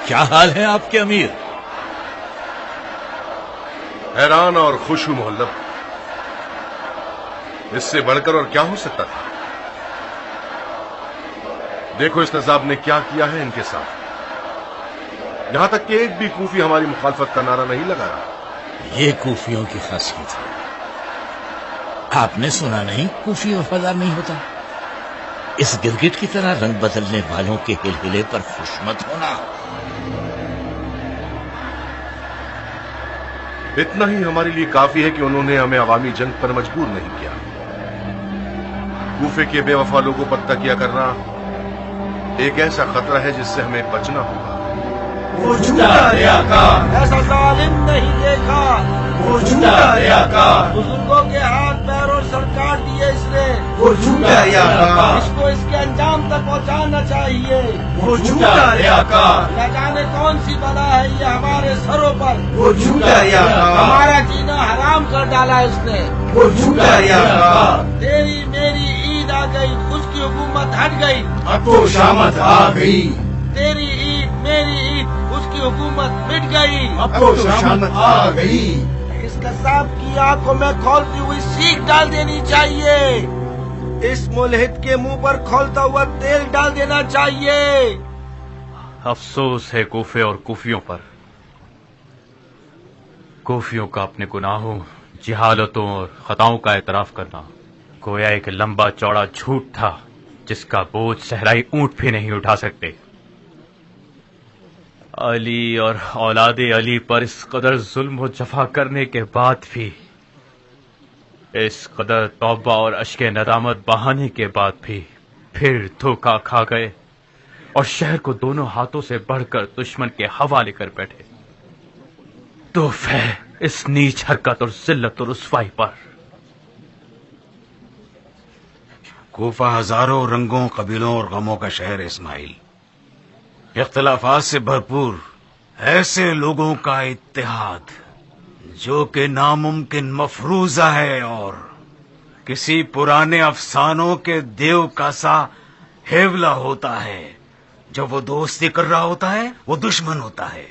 کیا حال ہے آپ کے امیر؟ حیران اور خوش ہوں محلب، اس سے بڑھ کر اور کیا ہو سکتا تھا؟ دیکھو اس نظام نے کیا کیا ہے ان کے ساتھ، یہاں تک کہ ایک بھی کوفی ہماری مخالفت کا نعرہ نہیں لگا رہا۔ یہ کوفیوں کی خاصیت ہے، آپ نے سنا نہیں کوفی وفادار نہیں ہوتا؟ اس گرگٹ کی طرح رنگ بدلنے والوں کے ہلہلے پر خوش مت ہونا۔ اتنا ہی ہمارے لیے کافی ہے کہ انہوں نے ہمیں عوامی جنگ پر مجبور نہیں کیا۔ کوفے کے بے وفا لوگوں پر تکیہ کرنا ایک ایسا خطرہ ہے جس سے ہمیں بچنا ہوگا۔ وہ جھوٹا ریاکار ایسا ظالم نہیں دیکھا، وہ جھوٹا ریاکار بزرگوں کے ہاتھ پیر اور سر کاٹ دیے اس نے، وہ جھوٹا ریاکار اس کو اس کے انجام تک پہنچانا چاہیے، وہ جھوٹا ریاکار نہ جانے کون سی بلا ہے یہ ہمارے سروں پر، وہ جھوٹا ریاکار ہمارا جینا حرام کر ڈالا اس نے، وہ جھوٹا ریاکار تیری میری عید آ گئی، اس کی حکومت ہٹ گئی، اب تو شامت آ گئی، تیری عید میری عید اس کی حکومت مٹ گئی، اب تو شامت آ گئی۔ اس قذاب کی آنکھوں میں کھولتی ہوئی سیخ ڈال دینی چاہیے، اس ملحد کے منہ پر کھولتا ہوا تیل ڈال دینا چاہیے۔ افسوس ہے کوفے اور کوفیوں پر، کوفیوں کا اپنے گناہوں، جہالتوں اور خطاؤں کا اعتراف کرنا گویا ایک لمبا چوڑا جھوٹ تھا جس کا بوجھ صحرائی اونٹ بھی نہیں اٹھا سکتے۔ علی اور اولاد علی پر اس قدر ظلم و جفا کرنے کے بعد بھی، اس قدر توبہ اور اشک ندامت بہانے کے بعد بھی پھر دھوکہ کھا گئے اور شہر کو دونوں ہاتھوں سے بڑھ کر دشمن کے حوالے کر بیٹھے۔ توف ہے اس نیچ حرکت اور ذلت اور رسوائی پر۔ کوفہ ہزاروں رنگوں، قبیلوں اور غموں کا شہر ہے اسماعیل، اختلافات سے بھرپور، ایسے لوگوں کا اتحاد جو کہ ناممکن مفروضہ ہے اور کسی پرانے افسانوں کے دیو کا سا ہیولا ہوتا ہے۔ جب وہ دوستی کر رہا ہوتا ہے وہ دشمن ہوتا ہے،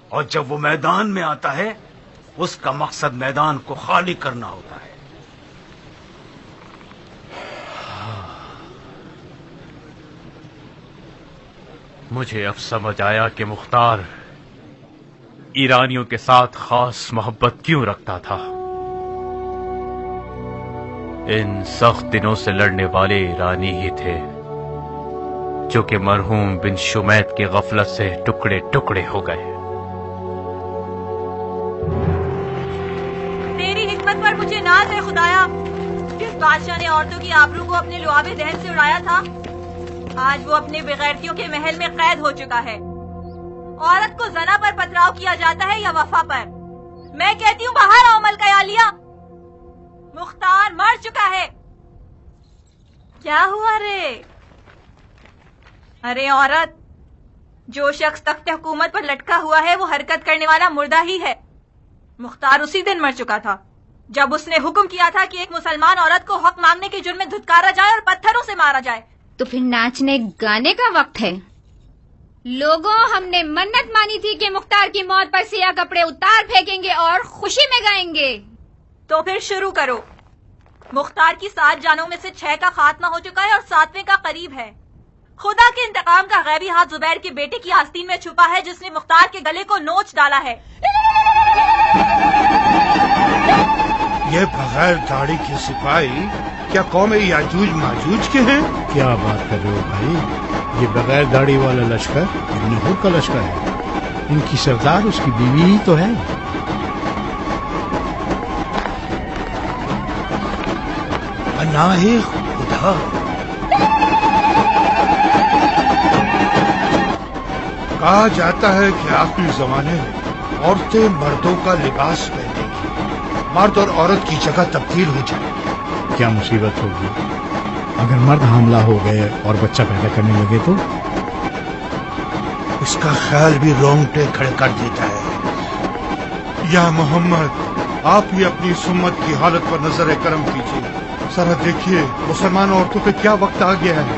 اور جب وہ میدان میں آتا ہے اس کا مقصد میدان کو خالی کرنا ہوتا ہے۔ مجھے اب سمجھ آیا کہ مختار ایرانیوں کے ساتھ خاص محبت کیوں رکھتا تھا۔ ان سخت دنوں سے لڑنے والے ایرانی ہی تھے جو کہ مرحوم بن شمیت کی غفلت سے ٹکڑے ٹکڑے ہو گئے۔ تیری حکمت پر مجھے ناز ہے خدایا، جس بادشاہ نے عورتوں کی آبرو کو اپنے لعاب دہن سے اڑایا تھا آج وہ اپنے بغیرتیوں کے محل میں قید ہو چکا ہے۔ عورت کو زنا پر پتراؤ کیا جاتا ہے یا وفا پر؟ میں کہتی ہوں باہر آؤ ملکہ عالیہ، مختار مر چکا ہے۔ کیا ہوا رے؟ ارے عورت، جو شخص تخت حکومت پر لٹکا ہوا ہے وہ حرکت کرنے والا مردہ ہی ہے۔ مختار اسی دن مر چکا تھا جب اس نے حکم کیا تھا کہ ایک مسلمان عورت کو حق مانگنے کے جرم میں دھتکارا جائے اور پتھروں سے مارا جائے۔ تو پھر ناچنے گانے کا وقت ہے۔ لوگوں، ہم نے منت مانی تھی کہ مختار کی موت پر سیاہ کپڑے اتار پھینکیں گے اور خوشی میں گائیں گے۔ تو پھر شروع کرو۔ مختار کی 7 جانوں میں سے 6 کا خاتمہ ہو چکا ہے اور 7ویں کا قریب ہے۔ خدا کے انتقام کا غیبی ہاتھ زبیر کے بیٹے کی آستین میں چھپا ہے جس نے مختار کے گلے کو نوچ ڈالا ہے۔ یہ بغیر داڑھی کے سپاہی کیا قوم یاجوج ماجوج کے ہیں؟ کیا بات کر رہے ہو بھائی؟ یہ بغیر داڑھی والا لشکر ابن حر کا لشکر ہے، ان کی سردار اس کی بیوی ہی تو ہے۔ پناہ خدا، کہا جاتا ہے کہ آخری زمانے میں عورتیں مردوں کا لباس پہنیں گی، مرد اور عورت کی جگہ تبدیل ہو جائے گی۔ کیا مصیبت ہوگی اگر مرد حاملہ ہو گئے اور بچہ پیدا کرنے لگے تو؟ اس کا خیال بھی رونگٹے کھڑے کر دیتا ہے۔ یا محمد، آپ ہی اپنی سمت کی حالت پر نظر کرم کیجیے، ذرا دیکھیے مسلمان عورتوں پہ کیا وقت آ گیا ہے۔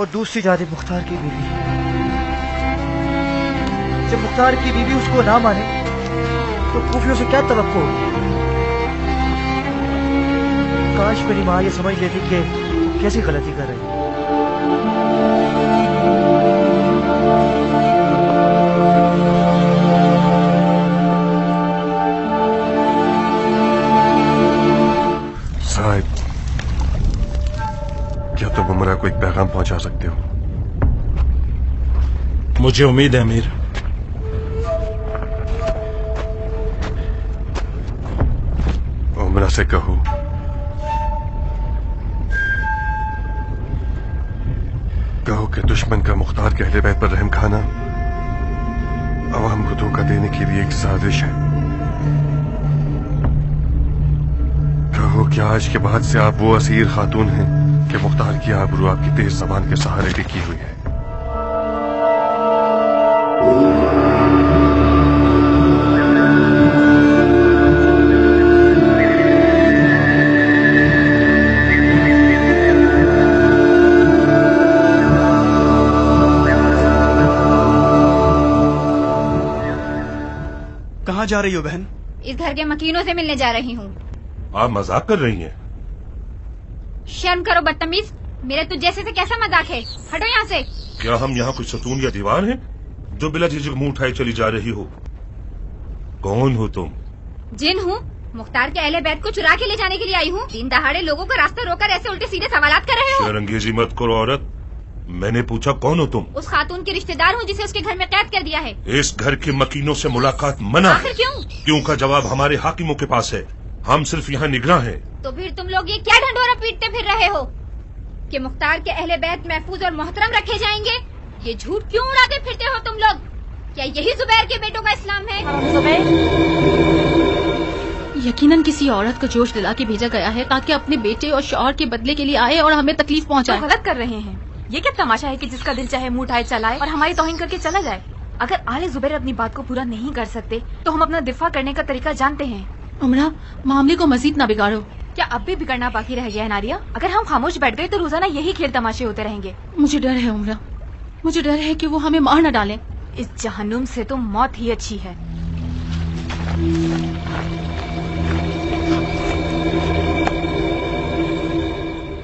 اور دوسری جانب مختار کی بیوی. جب مختار کی بیوی اس کو نہ مانے تو کوفیوں سے کیا توقع ہوگی؟ کاش میری ماں یہ سمجھ لیتی کہ کیسی غلطی کر رہی ہے. صاحب، کیا تم عمرہ کو ایک پیغام پہنچا سکتے ہو؟ مجھے امید ہے امیر. عمرہ سے کہو کہ دشمن کا مختار کے اہل بیت پر رحم کھانا عوام کو دھوکہ دینے کے لیے ایک سازش ہے. کہو کہ آج کے بعد سے آپ وہ اسیر خاتون ہیں کہ مختار کی آبرو آپ کی تیز زبان کے سہارے ٹکی ہوئی ہے. کہاں جا رہی ہو بہن؟ اس گھر کے مکینوں سے ملنے جا رہی ہوں. آپ مذاق کر رہی ہیں؟ شرم کرو بدتمیز، میرے تو جیسے سے کیسا مذاق ہے؟ ہٹو یہاں سے. کیا ہم یہاں کوئی ستون یا دیوار ہیں جو بلا جھجک منہ اٹھائے چلی جا رہی ہو؟ کون ہو تم؟ جن ہوں، مختار کے اہل بیت کو چرا کے لے جانے کے لیے آئی ہوں. دن دہاڑے لوگوں کا راستہ روک کر ایسے الٹے سیدھے سوالات کر رہے ہو. شرانگیزی مت کرو عورت، میں نے پوچھا کون ہو تم؟ اس خاتون کے رشتہ دار ہوں جسے اس کے گھر میں قید کر دیا ہے. اس گھر کے مکینوں سے ملاقات منع آخر کیوں؟ کیوں کا جواب ہمارے حاکموں کے پاس ہے، ہم صرف یہاں نگراں ہیں. تو پھر تم لوگ یہ کیا ڈھنڈورا پیٹتے پھر رہے ہو کہ مختار کے اہل بیت محفوظ اور محترم رکھے جائیں گے؟ یہ جھوٹ کیوں اڑاتے پھرتے ہو تم لوگ؟ کیا یہی زبیر کے بیٹوں کا اسلام ہے؟ زبیر یقیناً کسی عورت کو جوش دلا کے بھیجا گیا ہے تاکہ اپنے بیٹے اور شوہر کے بدلے کے لیے آئے اور ہمیں تکلیف پہنچائے. غلط کر رہے ہیں. یہ کیا تماشا ہے کہ جس کا دل چاہے منہ اٹھائے چلائے اور ہماری توہین کر کے چلا جائے؟ اگر آل زبیر اپنی بات کو پورا نہیں کر سکتے تو ہم اپنا دفاع کرنے کا طریقہ جانتے ہیں. عمرہ، معاملے کو مزید نہ بگاڑو. کیا اب بھی بگڑنا باقی رہ گیا ہے ناریا؟ اگر ہم خاموش بیٹھ گئے تو روزانہ یہی کھیل تماشے ہوتے رہیں گے. مجھے ڈر ہے عمرہ، مجھے ڈر ہے کہ وہ ہمیں مار نہ ڈالیں. اس جہنم سے تو موت ہی اچھی ہے.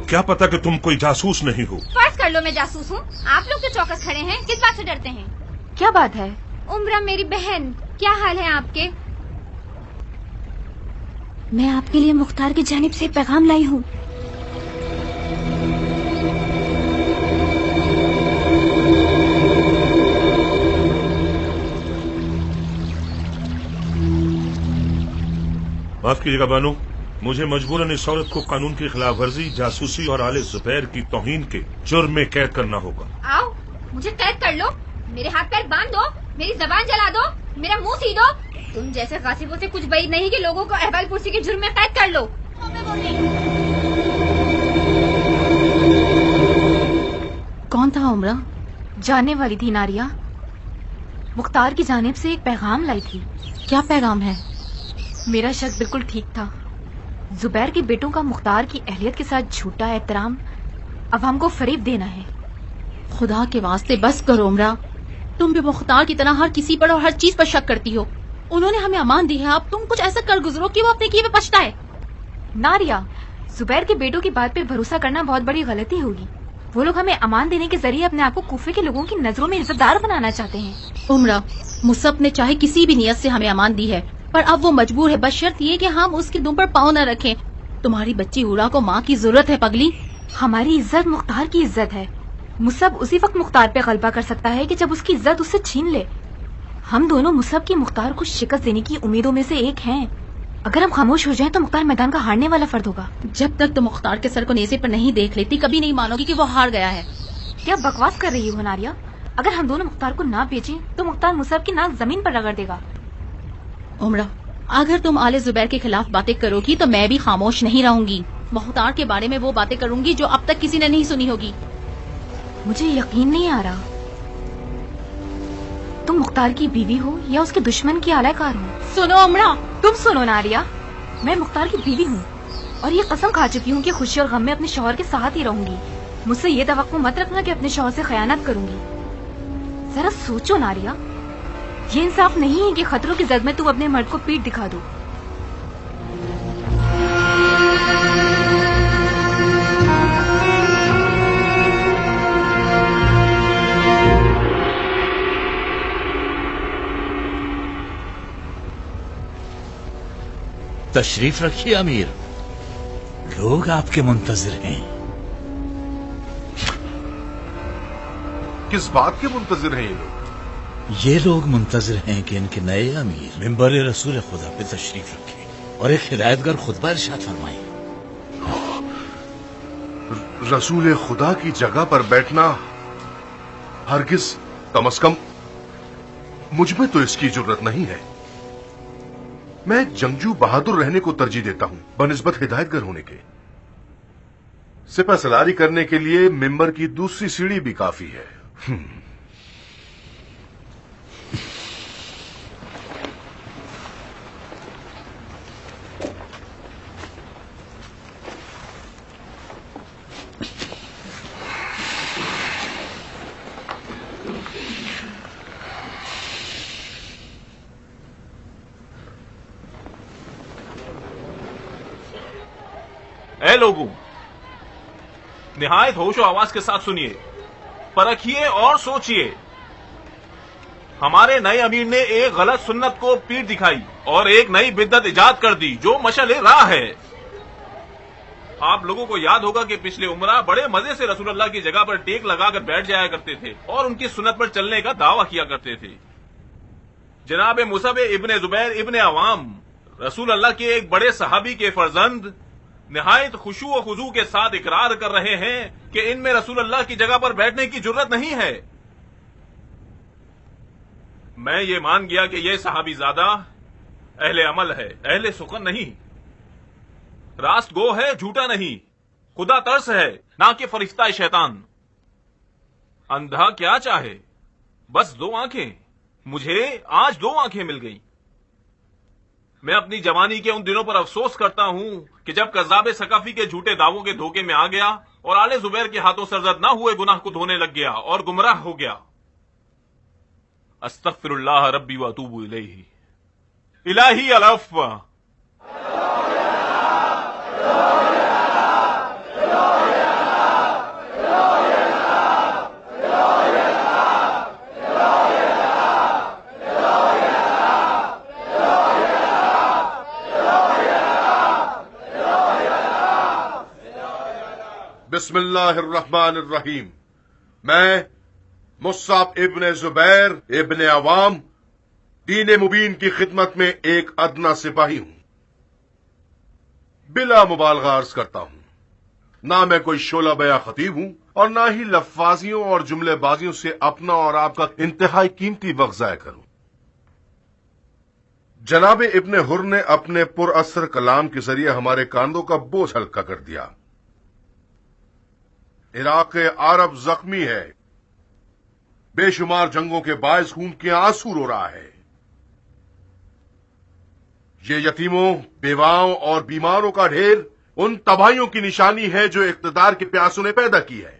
کیا پتا کہ تم کوئی جاسوس نہیں ہو؟ فرض کر لو میں جاسوس ہوں. آپ لوگ تو چوکس کھڑے ہیں، کس بات سے ڈرتے ہیں؟ کیا بات ہے؟ عمرہ میری بہن، کیا حال ہے آپ کے؟ میں آپ کے لیے مختار کی جانب سے پیغام لائی ہوں. معاف کیجیے گا بانو، مجھے مجبوراً اس عورت کو قانون کی خلاف ورزی، جاسوسی اور آل زبیر کی توہین کے جرم میں قید کرنا ہوگا. آؤ مجھے قید کر لو، میرے ہاتھ پیر باندھ دو، میری زبان جلا دو، میرا منہ سی دو. تم جیسے غاصبوں سے کچھ بعید نہیں کہ لوگوں کو احوال پرسی کے جرم میں قید کر لو. کون تھا عمرہ؟ جانے والی تھی ناریا، مختار کی جانب سے ایک پیغام لائی تھی. کیا پیغام ہے؟ میرا شک بالکل ٹھیک تھا. زبیر کے بیٹوں کا مختار کی اہلیت کے ساتھ جھوٹا احترام عوام کو فریب دینا ہے. خدا کے واسطے بس کرو عمرہ، تم بھی مختار کی طرح ہر کسی پر اور ہر چیز پر شک کرتی ہو. انہوں نے ہمیں امان دی ہے، اب تم کچھ ایسا کر گزرو کہ وہ اپنے کیے پہ پچھتا ہے. ناریا، زبیر کے بیٹوں کی بات پہ بھروسہ کرنا بہت بڑی غلطی ہوگی. وہ لوگ ہمیں امان دینے کے ذریعے اپنے آپ کو کوفے کے لوگوں کی نظروں میں عزت دار بنانا چاہتے ہیں. عمرہ، مصعب نے چاہے کسی بھی نیت سے ہمیں امان دی ہے، پر اب وہ مجبور ہے بشرط یہ کہ ہم اس کے دم پر پاؤں نہ رکھیں. تمہاری بچی عورا کو ماں کی ضرورت ہے پگلی. ہماری عزت مختار کی عزت ہے. مصعب اسی وقت مختار پہ غلبہ کر سکتا ہے کہ جب اس کی عزت اس سے چھین لے. ہم دونوں مصعب کی مختار کو شکست دینے کی امیدوں میں سے ایک ہیں. اگر ہم خاموش ہو جائیں تو مختار میدان کا ہارنے والا فرد ہوگا. جب تک تو مختار کے سر کو نیزے پر نہیں دیکھ لیتی کبھی نہیں مانو گی کہ وہ ہار گیا ہے. کیا بکواس کر رہی ہو ناریا؟ اگر ہم دونوں مختار کو نہ بیچیں تو مختار مصعب کی ناک زمین پر رگڑ دے گا. عمرہ، اگر تم آل زبیر کے خلاف باتیں کرو گی تو میں بھی خاموش نہیں رہوں گی. مختار کے بارے میں وہ باتیں کروں گی جو اب تک کسی نے نہیں سنی ہوگی. مجھے یقین نہیں آ رہا تم مختار کی بیوی ہو یا اس کے دشمن کی اعلی کار ہو. سنو عمرہ، تم سنو ناریا، میں مختار کی بیوی ہوں اور یہ قسم کھا چکی ہوں کہ خوشی اور غم میں اپنے شوہر کے ساتھ ہی رہوں گی. مجھ سے یہ توقع مت رکھنا کہ اپنے شوہر سے خیانت کروں گی. ذرا سوچو ناریا، یہ انصاف نہیں ہے کہ خطروں کی زد میں تم اپنے مرد کو پیٹ دکھا دو. تشریف رکھیے امیر، لوگ آپ کے منتظر ہیں. کس بات کے منتظر ہیں یہ لوگ منتظر ہیں کہ ان کے نئے امیر منبر رسول خدا پہ تشریف رکھیں اور ایک ہدایتگر خطبہ ارشاد فرمائیں. رسول خدا کی جگہ پر بیٹھنا ہرگز، کم از کم مجھ میں تو اس کی جرت نہیں ہے. میں جنگجو بہادر رہنے کو ترجیح دیتا ہوں بنسبت ہدایتگر ہونے کے. سپہ سلاری کرنے کے لیے ممبر کی دوسری سیڑھی بھی کافی ہے. اے لوگوں، نہایت ہوش و آواز کے ساتھ سنیے، پرکھیے اور سوچیے. ہمارے نئے امیر نے ایک غلط سنت کو پیٹ دکھائی اور ایک نئی بدعت ایجاد کر دی جو مشعل راہ ہے. آپ لوگوں کو یاد ہوگا کہ پچھلے عمرہ بڑے مزے سے رسول اللہ کی جگہ پر ٹیک لگا کر بیٹھ جایا کرتے تھے اور ان کی سنت پر چلنے کا دعویٰ کیا کرتے تھے. جناب مصعب ابن زبیر ابن عوام، رسول اللہ کے ایک بڑے صحابی کے فرزند، نہایت خشوع و خضوع کے ساتھ اقرار کر رہے ہیں کہ ان میں رسول اللہ کی جگہ پر بیٹھنے کی جرت نہیں ہے. میں یہ مان گیا کہ یہ صحابی زادہ اہل عمل ہے، اہل سخن نہیں، راست گو ہے، جھوٹا نہیں، خدا ترس ہے، نہ کہ فرشتہ شیطان. اندھا کیا چاہے، بس 2 آنکھیں. مجھے آج 2 آنکھیں مل گئیں. میں اپنی جوانی کے ان دنوں پر افسوس کرتا ہوں کہ جب کذاب ثقفی کے جھوٹے دعووں کے دھوکے میں آ گیا اور آل زبیر کے ہاتھوں سرزد نہ ہوئے گناہ کو دھونے لگ گیا اور گمراہ ہو گیا. استغفر اللہ ربی واتوب الیہ. الہی العفو. بسم اللہ الرحمن الرحیم. میں مصعب ابن زبیر ابن عوام دین مبین کی خدمت میں ایک ادنا سپاہی ہوں. بلا مبالغہ عرض کرتا ہوں، نہ میں کوئی شعلہ بیاں خطیب ہوں اور نہ ہی لفاظیوں اور جملے بازیوں سے اپنا اور آپ کا انتہائی قیمتی وقت ضائع کروں. جناب ابن حر نے اپنے پر اثر کلام کے ذریعے ہمارے کاندھوں کا بوجھ ہلکا کر دیا. عراق عرب زخمی ہے، بے شمار جنگوں کے باعث خون کے آنسو رو رہا ہے. یہ یتیموں، بیواؤں اور بیماروں کا ڈھیر ان تباہیوں کی نشانی ہے جو اقتدار کے پیاسوں نے پیدا کی ہے.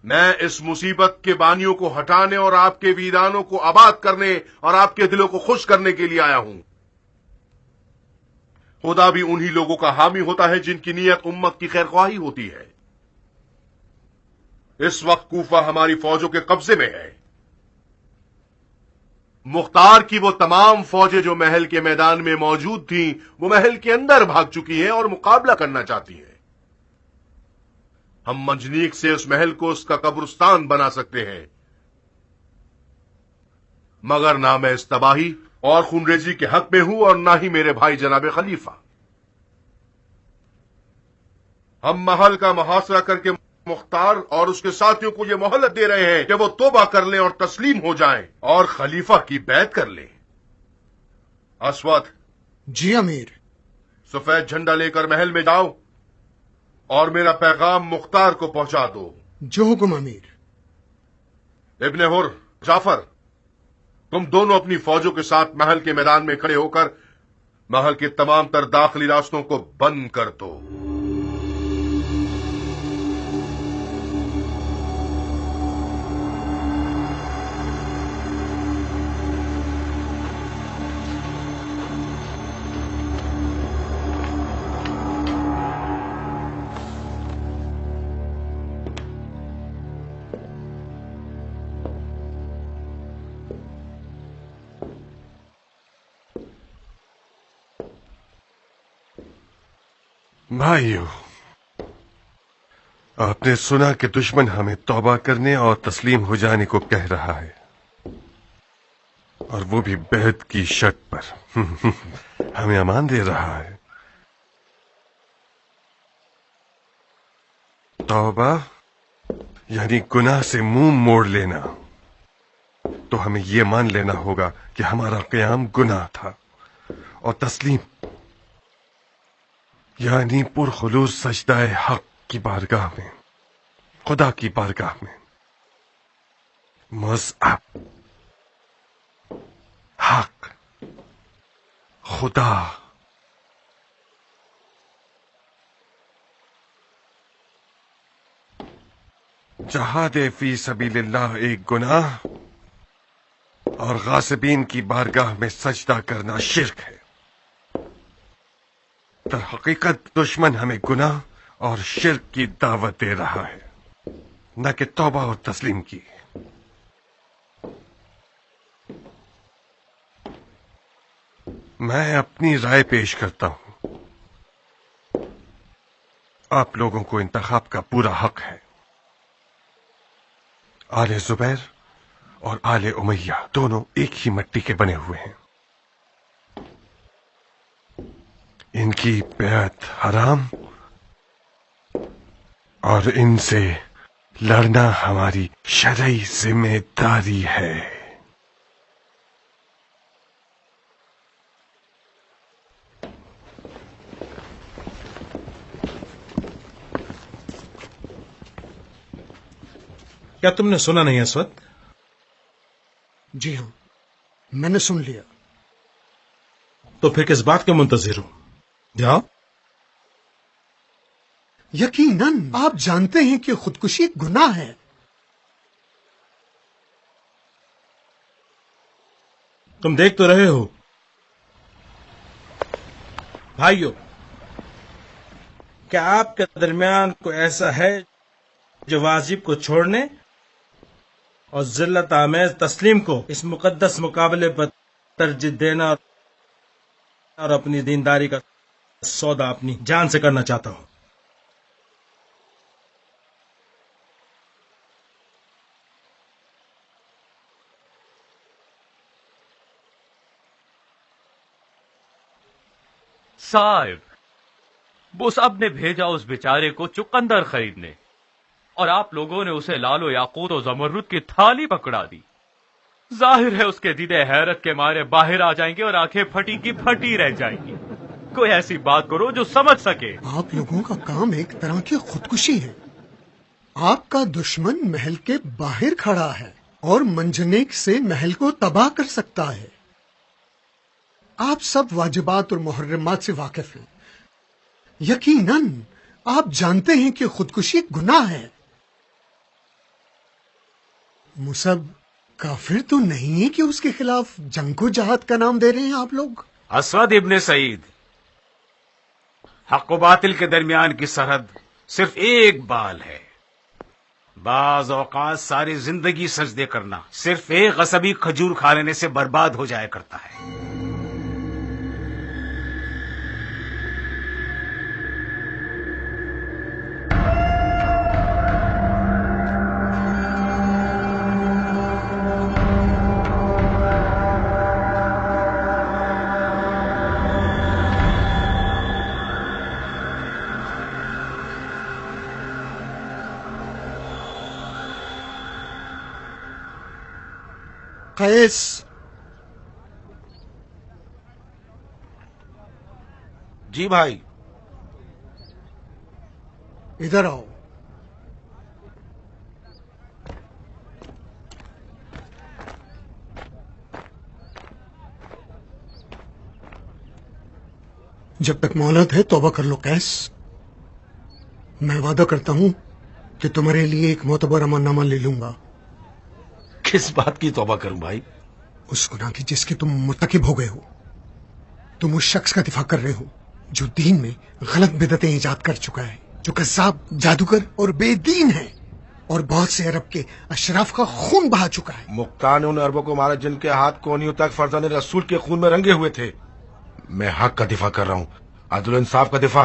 میں اس مصیبت کے بانیوں کو ہٹانے اور آپ کے ویرانوں کو آباد کرنے اور آپ کے دلوں کو خوش کرنے کے لیے آیا ہوں. خدا بھی انہی لوگوں کا حامی ہوتا ہے جن کی نیت امت کی خیر خواہی ہوتی ہے. اس وقت کوفہ ہماری فوجوں کے قبضے میں ہے. مختار کی وہ تمام فوجیں جو محل کے میدان میں موجود تھیں وہ محل کے اندر بھاگ چکی ہیں اور مقابلہ کرنا چاہتی ہیں. ہم منجنیق سے اس محل کو اس کا قبرستان بنا سکتے ہیں، مگر نہ میں اس تباہی اور خونریزی کے حق میں ہوں اور نہ ہی میرے بھائی جناب خلیفہ. ہم محل کا محاصرہ کر کے مختار اور اس کے ساتھیوں کو یہ مہلت دے رہے ہیں کہ وہ توبہ کر لیں اور تسلیم ہو جائیں اور خلیفہ کی بیعت کر لیں. اسود. جی امیر. سفید جھنڈا لے کر محل میں جاؤ اور میرا پیغام مختار کو پہنچا دو. جو حکم امیر. ابن حر، جعفر، تم دونوں اپنی فوجوں کے ساتھ محل کے میدان میں کھڑے ہو کر محل کے تمام تر داخلی راستوں کو بند کر دو. بھائیو، آپ نے سنا کہ دشمن ہمیں توبہ کرنے اور تسلیم ہو جانے کو کہہ رہا ہے، اور وہ بھی بیعت کی شرط پر ہمیں امان دے رہا ہے۔ توبہ یعنی گناہ سے منہ موڑ لینا، تو ہمیں یہ مان لینا ہوگا کہ ہمارا قیام گناہ تھا، اور تسلیم یعنی پرخلوص سجدہ حق کی بارگاہ میں، خدا کی بارگاہ میں، مذہب، حق، خدا، جہاد فی سبیل اللہ ایک گناہ اور غاصبین کی بارگاہ میں سجدہ کرنا شرک ہے۔ در حقیقت دشمن ہمیں گناہ اور شرک کی دعوت دے رہا ہے، نہ کہ توبہ اور تسلیم کی۔ میں اپنی رائے پیش کرتا ہوں، آپ لوگوں کو انتخاب کا پورا حق ہے۔ آل زبیر اور آل امیہ دونوں ایک ہی مٹی کے بنے ہوئے ہیں، ان کی بیعت حرام اور ان سے لڑنا ہماری شرعی ذمہ داری ہے۔ کیا تم نے سنا نہیں اسود؟ جی ہاں، میں نے سن لیا۔ تو پھر کس بات کے منتظر ہو؟ جاؤ۔ یقیناً آپ جانتے ہیں کہ خودکشی ایک گناہ ہے۔ تم دیکھ تو رہے ہو بھائیو، کیا آپ کے درمیان کوئی ایسا ہے جو واجب کو چھوڑنے اور ذلت آمیز تسلیم کو اس مقدس مقابلے پر ترجیح دینا اور اپنی دینداری کا سودا اپنی جان سے کرنا چاہتا ہوں؟ صاحب، مصعب نے بھیجا اس بیچارے کو چقندر خریدنے، اور آپ لوگوں نے اسے لال و یاقوت و زمرد کی تھالی پکڑا دی۔ ظاہر ہے اس کے دیدے حیرت کے مارے باہر آ جائیں گے اور آنکھیں پھٹی کی پھٹی رہ جائیں گی۔ کوئی ایسی بات کرو جو سمجھ سکے۔ آپ لوگوں کا کام ایک طرح کی خودکشی ہے۔ آپ کا دشمن محل کے باہر کھڑا ہے اور منجنیق سے محل کو تباہ کر سکتا ہے۔ آپ سب واجبات اور محرمات سے واقف ہیں۔ یقیناً آپ جانتے ہیں کہ خودکشی ایک گناہ ہے۔ مصعب کافر تو نہیں ہے کہ اس کے خلاف جنگ کو جہاد کا نام دے رہے ہیں آپ لوگ؟ اسود ابن سعید، حق و باطل کے درمیان کی سرحد صرف ایک بال ہے۔ بعض اوقات ساری زندگی سجدے کرنا صرف ایک غصبی کھجور کھا لینے سے برباد ہو جایا کرتا ہے۔ قیس، جی بھائی، ادھر آؤ۔ جب تک مہلت ہے توبہ کر لو قیس۔ میں وعدہ کرتا ہوں کہ تمہارے لیے ایک معتبر امن نامہ لے لوں گا۔ کس بات کی توبہ کروں بھائی؟ اس گناہ کی جس کے تم مرتکب ہو گئے ہو۔ تم اس شخص کا دفاع کر رہے ہو جو دین میں غلط بدعتیں ایجاد کر چکا ہے، جو قذاب، جادوگر اور بے دین ہے، اور بہت سے عرب کے اشراف کا خون بہا چکا ہے۔ مختار نے ان عربوں کو مارا جن کے ہاتھ کونیوں تک فرزند رسول کے خون میں رنگے ہوئے تھے۔ میں حق کا دفاع کر رہا ہوں، عدل و انصاف کا دفاع،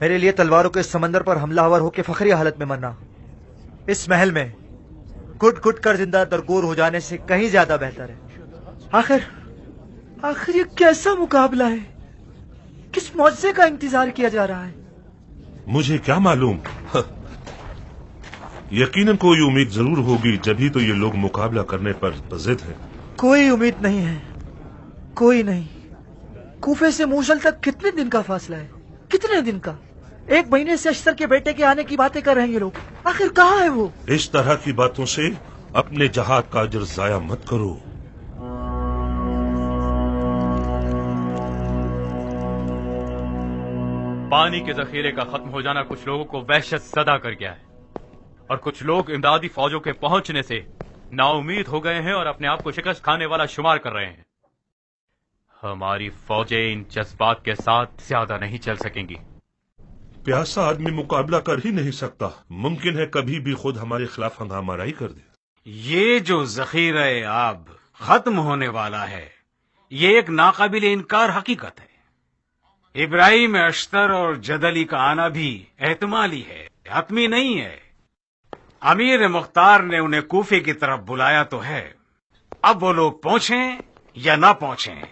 میرے لیے تلواروں کے اس سمندر پر حملہ آور ہو کے فخری حالت میں مرنا اس محل میں گٹ گٹ کر زندہ درگور ہو جانے سے کہیں زیادہ بہتر ہے۔ آخر یہ کیسا مقابلہ ہے؟ کس معجزے کا انتظار کیا جا رہا ہے؟ مجھے کیا معلوم، یقیناً کوئی امید ضرور ہوگی، جبھی تو یہ لوگ مقابلہ کرنے پر ضد ہیں۔ کوئی امید نہیں ہے، کوئی نہیں۔ کوفے سے موصل تک کتنے دن کا فاصلہ ہے؟ کتنے دن کا؟ 1 مہینے سے اشتر کے بیٹے کے آنے کی باتیں کر رہے ہیں یہ لوگ، آخر کہاں ہے وہ؟ اس طرح کی باتوں سے اپنے جہاد کا اجر ضائع مت کرو۔ پانی کے ذخیرے کا ختم ہو جانا کچھ لوگوں کو وحشت زدہ کر گیا ہے، اور کچھ لوگ امدادی فوجوں کے پہنچنے سے نا امید ہو گئے ہیں اور اپنے آپ کو شکست کھانے والا شمار کر رہے ہیں۔ ہماری فوجیں ان جذبات کے ساتھ زیادہ نہیں چل سکیں گی۔ پیاسا آدمی مقابلہ کر ہی نہیں سکتا، ممکن ہے کبھی بھی خود ہمارے خلاف ہنگامہ آرائی کر دے۔ یہ جو ذخیرہ آب ختم ہونے والا ہے، یہ ایک ناقابل انکار حقیقت ہے۔ ابراہیم اشتر اور جدلی کا آنا بھی احتمالی ہے، حتمی نہیں ہے۔ امیر مختار نے انہیں کوفے کی طرف بلایا تو ہے، اب وہ لوگ پہنچیں یا نہ پہنچیں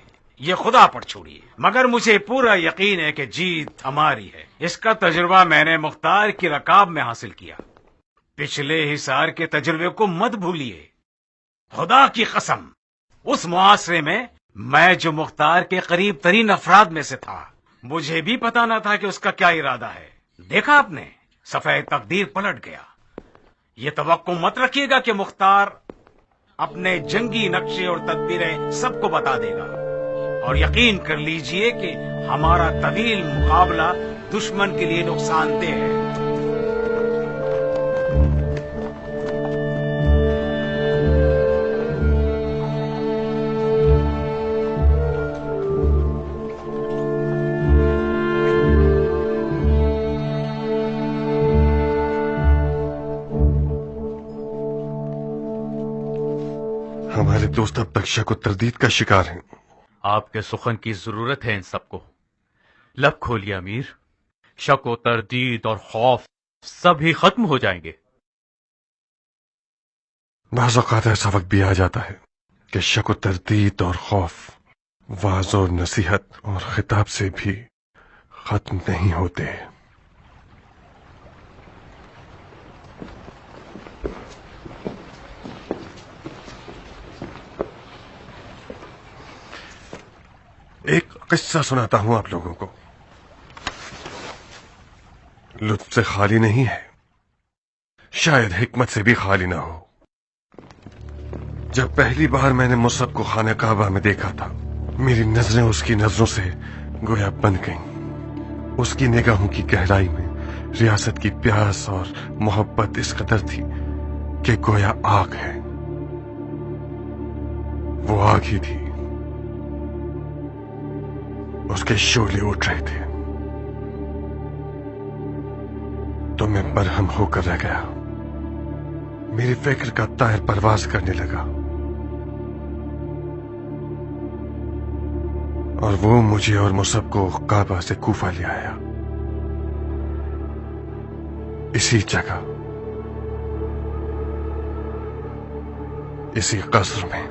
یہ خدا پر چھوڑیے، مگر مجھے پورا یقین ہے کہ جیت ہماری ہے۔ اس کا تجربہ میں نے مختار کی رکاب میں حاصل کیا۔ پچھلے حصار کے تجربے کو مت بھولیے۔ خدا کی قسم، اس معاشرے میں جو مختار کے قریب ترین افراد میں سے تھا، مجھے بھی پتا نہ تھا کہ اس کا کیا ارادہ ہے۔ دیکھا آپ نے، صفحہ تقدیر پلٹ گیا۔ یہ توقع مت رکھیے گا کہ مختار اپنے جنگی نقشے اور تدبیریں سب کو بتا دے گا، اور یقین کر لیجئے کہ ہمارا طویل مقابلہ دشمن کے لیے نقصان دہ ہے۔ ہمارے دوست اب تک شک و تردید کا شکار ہیں۔ آپ کے سخن کی ضرورت ہے ان سب کو۔ لب کھولیے امیر، شک و تردید اور خوف سب ہی ختم ہو جائیں گے۔ بعض اوقات ایسا وقت بھی آ جاتا ہے کہ شک و تردید اور خوف واعظ و نصیحت اور خطاب سے بھی ختم نہیں ہوتے۔ ایک قصہ سناتا ہوں آپ لوگوں کو، لطف سے خالی نہیں ہے، شاید حکمت سے بھی خالی نہ ہو۔ جب پہلی بار میں نے مصعب کو خانہ کعبہ میں دیکھا تھا، میری نظریں اس کی نظروں سے گویا بن گئیں۔ اس کی نگاہوں کی گہرائی میں ریاست کی پیاس اور محبت اس قدر تھی کہ گویا آگ ہے، وہ آگ ہی تھی۔ اس کے شعلے اٹھ رہے تھے تو میں برہم ہو کر رہ گیا۔ میری فکر کا طائر پرواز کرنے لگا اور وہ مجھے اور مصعب کو کعبہ سے کوفہ لے آیا، اسی جگہ، اسی قصر میں۔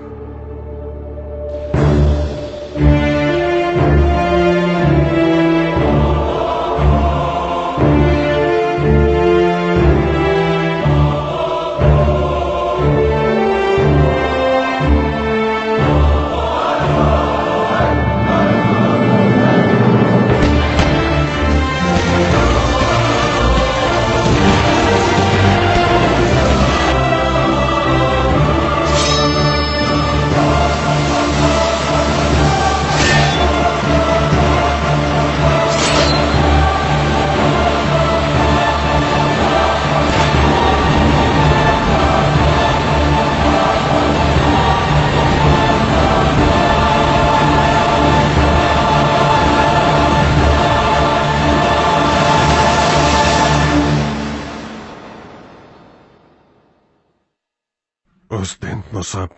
اس دن مصعب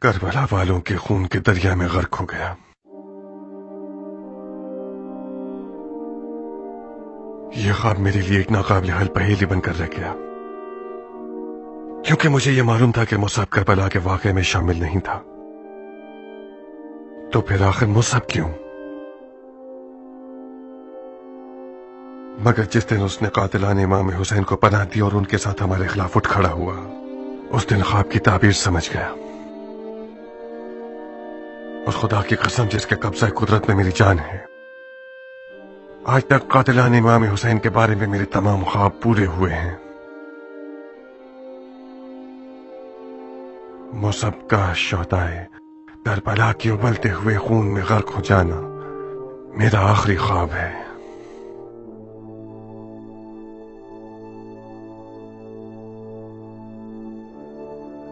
کربلا والوں کے خون کے دریا میں غرق ہو گیا۔ یہ خواب میرے لیے ایک ناقابل حل پہیلی بن کر رہ گیا، کیونکہ مجھے یہ معلوم تھا کہ مصعب کربلا کے واقعے میں شامل نہیں تھا، تو پھر آخر مصعب کیوں؟ مگر جس دن اس نے قاتلان امام حسین کو پناہ دی اور ان کے ساتھ ہمارے خلاف اٹھ کھڑا ہوا، اس دن خواب کی تعبیر سمجھ گیا۔ اور خدا کی قسم جس کے قبضہ قدرت میں میری جان ہے، آج تک قاتلان امام حسین کے بارے میں میرے تمام خواب پورے ہوئے ہیں۔ مصعب کا شہدائے کربلا کے ابلتے ہوئے خون میں غرق ہو جانا میرا آخری خواب ہے۔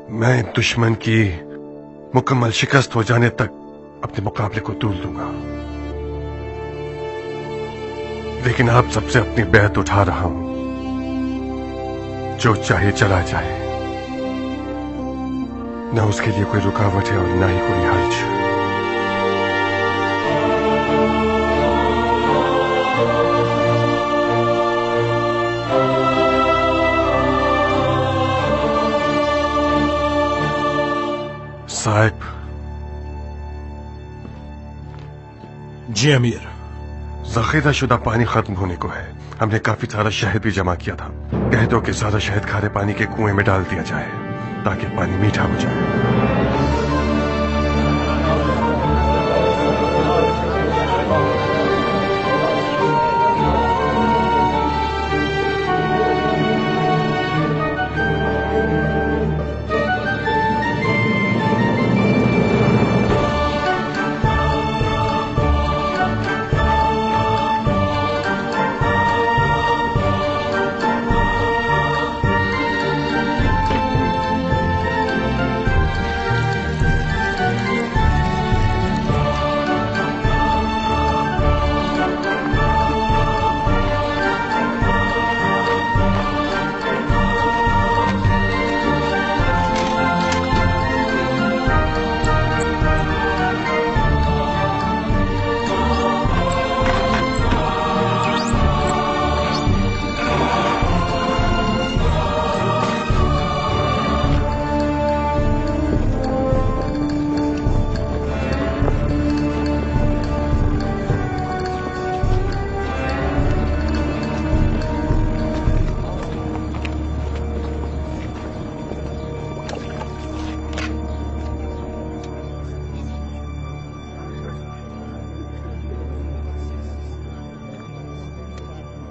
میں دشمن کی مکمل شکست ہو جانے تک اپنے مقابلے کو طول دوں گا، لیکن آپ سب سے اپنی بیعت اٹھا رہا ہوں، جو چاہے چلا جائے، نہ اس کے لیے کوئی رکاوٹ ہے اور نہ ہی کوئی حرج۔ صاحب۔ جی امیر۔ ذخیرہ شدہ پانی ختم ہونے کو ہے، ہم نے کافی سارا شہد بھی جمع کیا تھا، کہہ دو کہ سارا شہد کھارے پانی کے کنویں میں ڈال دیا جائے تاکہ پانی میٹھا ہو جائے۔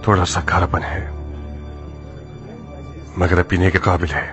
تھوڑا سا کھارا پن ہے، مگر پینے کے قابل ہے۔